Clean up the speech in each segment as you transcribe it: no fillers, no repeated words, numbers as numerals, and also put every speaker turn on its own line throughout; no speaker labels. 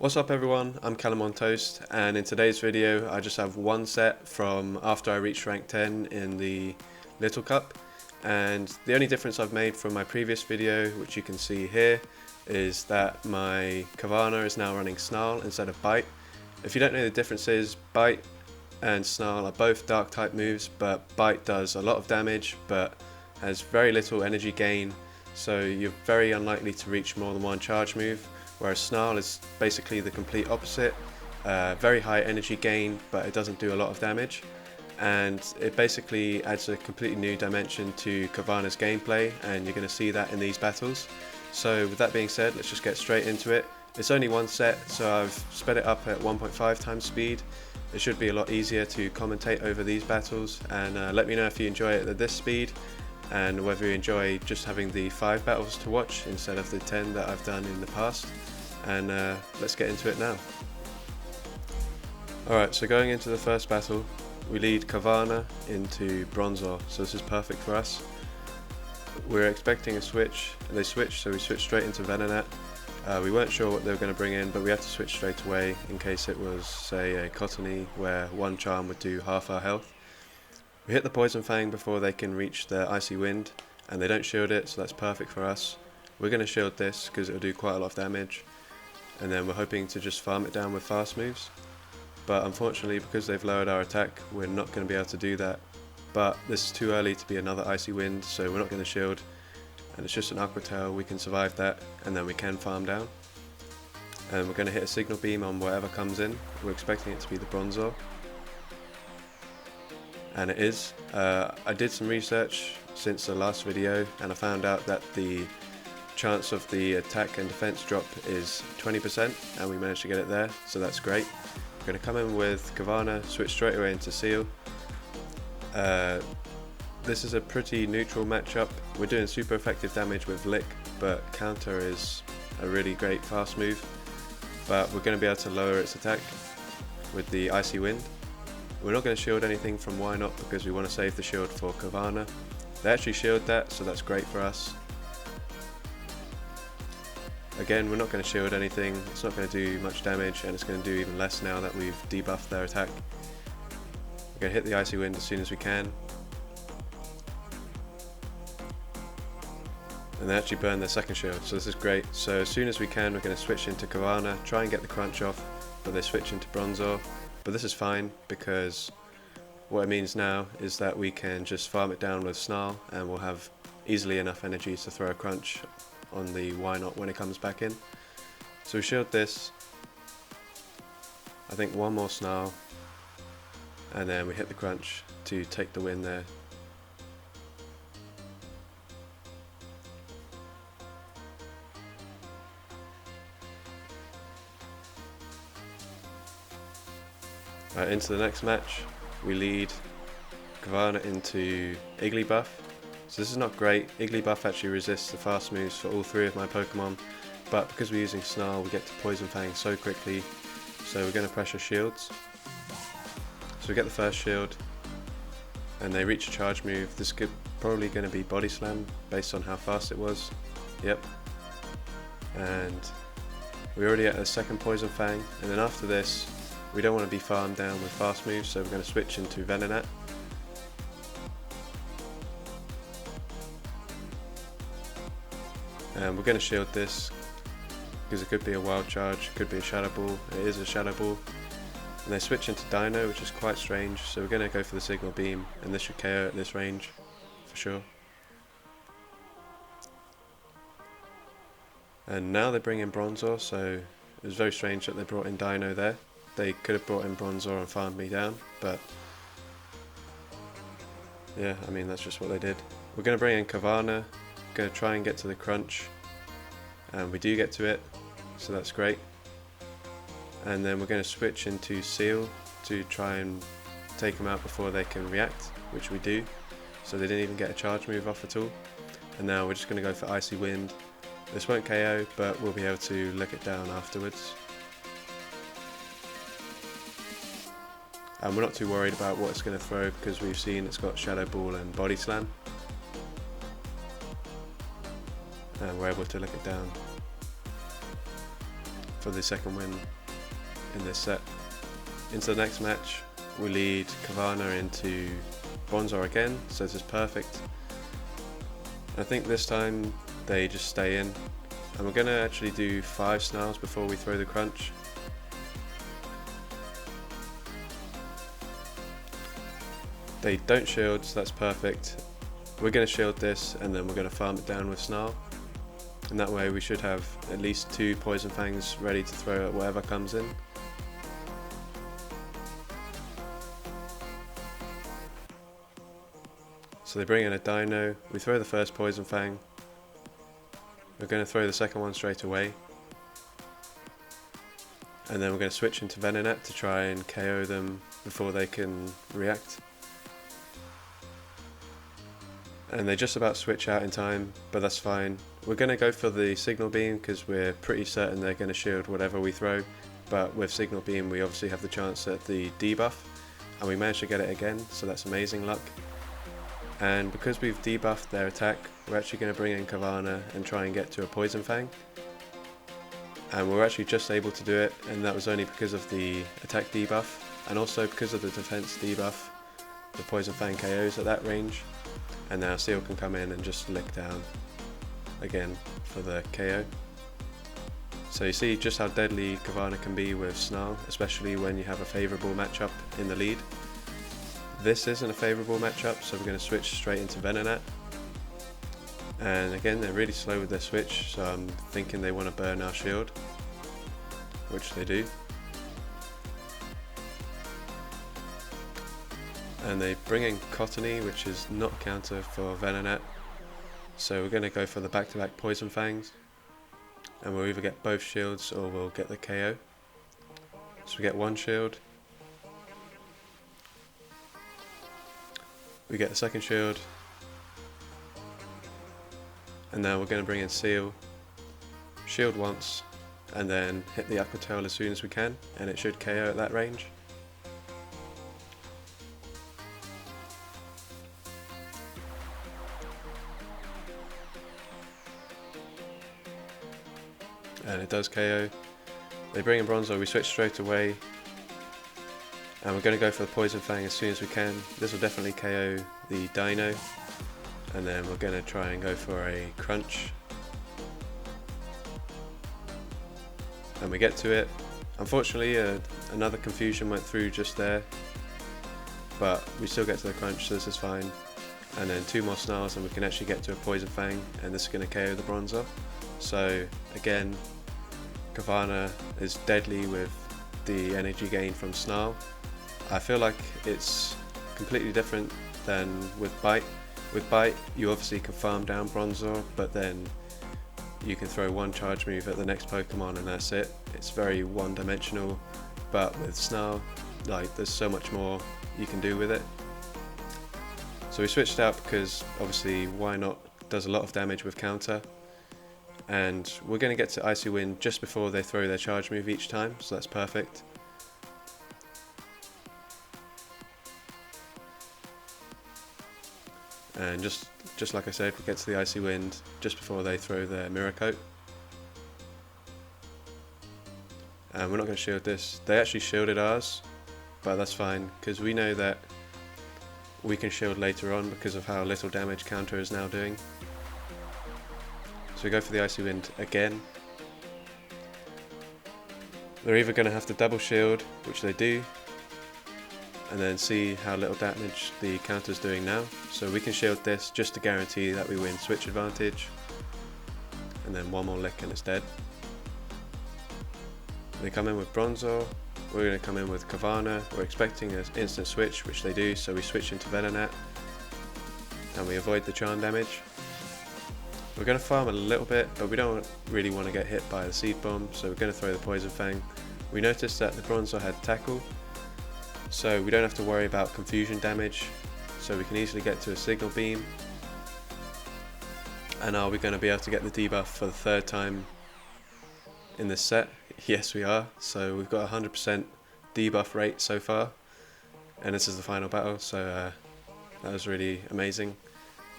What's up everyone, I'm CallumOnToast, and in today's video I just have one set from after I reached rank 10 in the Little Cup, and the only difference I've made from my previous video, which you can see here, is that my Carvanha is now running Snarl instead of Bite. If you don't know the differences, Bite and Snarl are both dark type moves, but Bite does a lot of damage but has very little energy gain, so you're very unlikely to reach more than one charge move. Whereas Snarl is basically the complete opposite, very high energy gain, but it doesn't do a lot of damage, and it basically adds a completely new dimension to Carvanha's gameplay, and you're going to see that in these battles. So with that being said, let's just get straight into it. It's only one set, so I've sped it up at 1.5 times speed. It should be a lot easier to commentate over these battles, and let me know if you enjoy it at this speed, and whether you enjoy just having the 5 battles to watch instead of the 10 that I've done in the past. And let's get into it now. Alright, so going into the first battle, we lead Carvanha into Bronzor, so this is perfect for us. We're expecting a switch, and they switched, so we switched straight into Venonat. We weren't sure what they were going to bring in, but we had to switch straight away in case it was, say, a Cottony where one charm would do half our health. We hit the Poison Fang before they can reach the Icy Wind, and they don't shield it, so that's perfect for us. We're going to shield this because it'll do quite a lot of damage, and then we're hoping to just farm it down with fast moves. But unfortunately, because they've lowered our attack, we're not going to be able to do that. But this is too early to be another Icy Wind, so we're not going to shield, and it's just an Aqua Tail. We can survive that, and then we can farm down. And we're going to hit a Signal Beam on whatever comes in. We're expecting it to be the Bronzor. And it is. I did some research since the last video, and I found out that the chance of the attack and defense drop is 20%, and we managed to get it there, so that's great. We're going to come in with Carvanha, switch straight away into Seal. This is a pretty neutral matchup. We're doing super effective damage with Lick, but counter is a really great fast move. But we're going to be able to lower its attack with the Icy Wind. We're not going to shield anything from Why Not because we want to save the shield for Carvanha. They actually shield that, so that's great for us. Again, we're not going to shield anything, it's not going to do much damage, and it's going to do even less now that we've debuffed their attack. We're going to hit the Icy Wind as soon as we can. And they actually burn their second shield, so this is great. So as soon as we can, we're going to switch into Carvanha, try and get the crunch off, but they switch into Bronzor. But this is fine, because what it means now is that we can just farm it down with Snarl, and we'll have easily enough energy to throw a crunch on the Why Not when it comes back in. So we shield this, I think one more Snarl, and then we hit the crunch to take the win there. Into the next match, we lead Carvanha into Igglybuff. So this is not great. Igglybuff actually resists the fast moves for all 3 of my Pokemon, but because we're using Snarl, we get to Poison Fang so quickly, so we're going to pressure shields. So we get the first shield, and they reach a charge move. This is probably going to be Body Slam based on how fast it was. Yep. And we're already at a second Poison Fang, and then after this, we don't want to be farmed down with fast moves, so we're going to switch into Venonat. And we're going to shield this, because it could be a Wild Charge, could be a Shadow Ball. It is a Shadow Ball. And they switch into Dino, which is quite strange, so we're going to go for the Signal Beam, and this should KO at this range, for sure. And now they bring in Bronzor, so it was very strange that they brought in Dino there. They could have brought in Bronzor and farmed me down, but yeah, I mean, that's just what they did. We're going to bring in Carvanha, going to try and get to the crunch, and we do get to it, so that's great. And then we're going to switch into Seal to try and take them out before they can react, which we do, so they didn't even get a charge move off at all. And now we're just going to go for Icy Wind. This won't KO, but we'll be able to lick it down afterwards. And we're not too worried about what it's going to throw because we've seen it's got Shadow Ball and Body Slam. and we're able to lick it down. for the second win in this set. Into the next match, we lead Carvanha into Bronzor again, so this is perfect. I think this time they just stay in, and we're going to actually do 5 snarls before we throw the crunch. They don't shield, so that's perfect. We're going to shield this and then we're going to farm it down with Snarl, and that way we should have at least 2 Poison Fangs ready to throw at whatever comes in. So they bring in a Dino, we throw the first Poison Fang, we're going to throw the second one straight away, and then we're going to switch into Venonat to try and KO them before they can react. And they just about switch out in time, but that's fine. We're going to go for the Signal Beam because we're pretty certain they're going to shield whatever we throw, but with Signal Beam we obviously have the chance at the debuff, and we managed to get it again, so that's amazing luck. And because we've debuffed their attack, we're actually going to bring in Carvanha and try and get to a Poison Fang. And we're actually just able to do it, and that was only because of the attack debuff, and also because of the defense debuff. The Poison Fang KOs at that range, and now Seal can come in and just lick down again for the KO. So you see just how deadly Carvanha can be with Snarl, especially when you have a favourable matchup in the lead. This isn't a favourable matchup, so we're going to switch straight into Venonat. And again, they're really slow with their switch, so I'm thinking they want to burn our shield, which they do. And they bring in Cottony, which is not a counter for Venonat, so we're going to go for the back-to-back Poison Fangs, and we'll either get both shields or we'll get the KO. So we get 1 shield, we get the second shield, and now we're going to bring in Seal, shield once, and then hit the Aqua Tail as soon as we can, and it should KO at that range. And it does KO. They bring in Bronzor, we switch straight away, and we're going to go for the Poison Fang as soon as we can. This will definitely KO the Dino, and then we're going to try and go for a crunch, and we get to it. Unfortunately another confusion went through just there, but we still get to the crunch, so this is fine. And then 2 more snarls and we can actually get to a Poison Fang, and this is going to KO the Bronzor. So again, Carvanha is deadly with the energy gain from Snarl. I feel like it's completely different than with Bite. With Bite, you obviously can farm down Bronzor, but then you can throw 1 charge move at the next Pokemon and that's it. It's very one-dimensional, but with Snarl, like, there's so much more you can do with it. So we switched out because obviously Why Not does a lot of damage with counter, and we're going to get to Icy Wind just before they throw their charge move each time, so that's perfect. And just like I said, we get to the Icy Wind just before they throw their Mirror Coat. And we're not going to shield this. They actually shielded ours, but that's fine because we know that we can shield later on because of how little damage counter is now doing. So we go for the Icy Wind again. They're either going to have to double shield, which they do, and then see how little damage the counter's doing now. So we can shield this just to guarantee that we win switch advantage, and then 1 more lick and it's dead. They come in with Bronzor, we're going to come in with Carvanha, we're expecting an instant switch, which they do, so we switch into Venonat, and we avoid the charm damage. We're going to farm a little bit, but we don't really want to get hit by the Seed Bomb, so we're going to throw the Poison Fang. We noticed that the Bronzor had Tackle, so we don't have to worry about confusion damage, so we can easily get to a Signal Beam. And are we going to be able to get the debuff for the 3rd time in this set? Yes, we are. So we've got 100% debuff rate so far, and this is the final battle, so that was really amazing.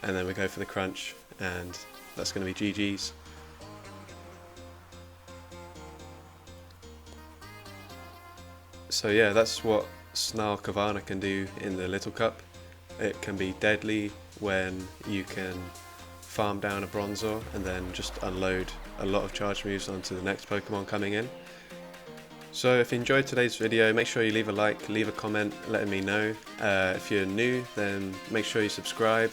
And then we go for the crunch, and that's going to be GG's. So yeah, that's what Snarl Carvanha can do in the Little Cup. It can be deadly when you can farm down a Bronzor and then just unload a lot of charge moves onto the next Pokemon coming in. So if you enjoyed today's video, make sure you leave a like, leave a comment letting me know. If you're new, then make sure you subscribe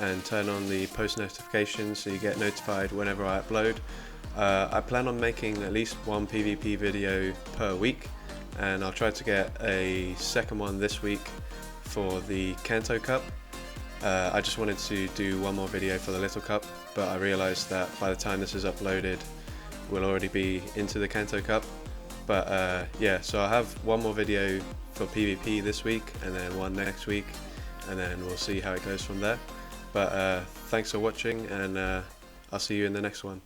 and turn on the post notifications so you get notified whenever I upload. I plan on making at least one PvP video per week, and I'll try to get a second one this week for the Kanto Cup. I just wanted to do one more video for the Little Cup, but I realised that by the time this is uploaded we'll already be into the Kanto Cup. But yeah, so I'll have one more video for PvP this week and then one next week, and then we'll see how it goes from there. But thanks for watching, and I'll see you in the next one.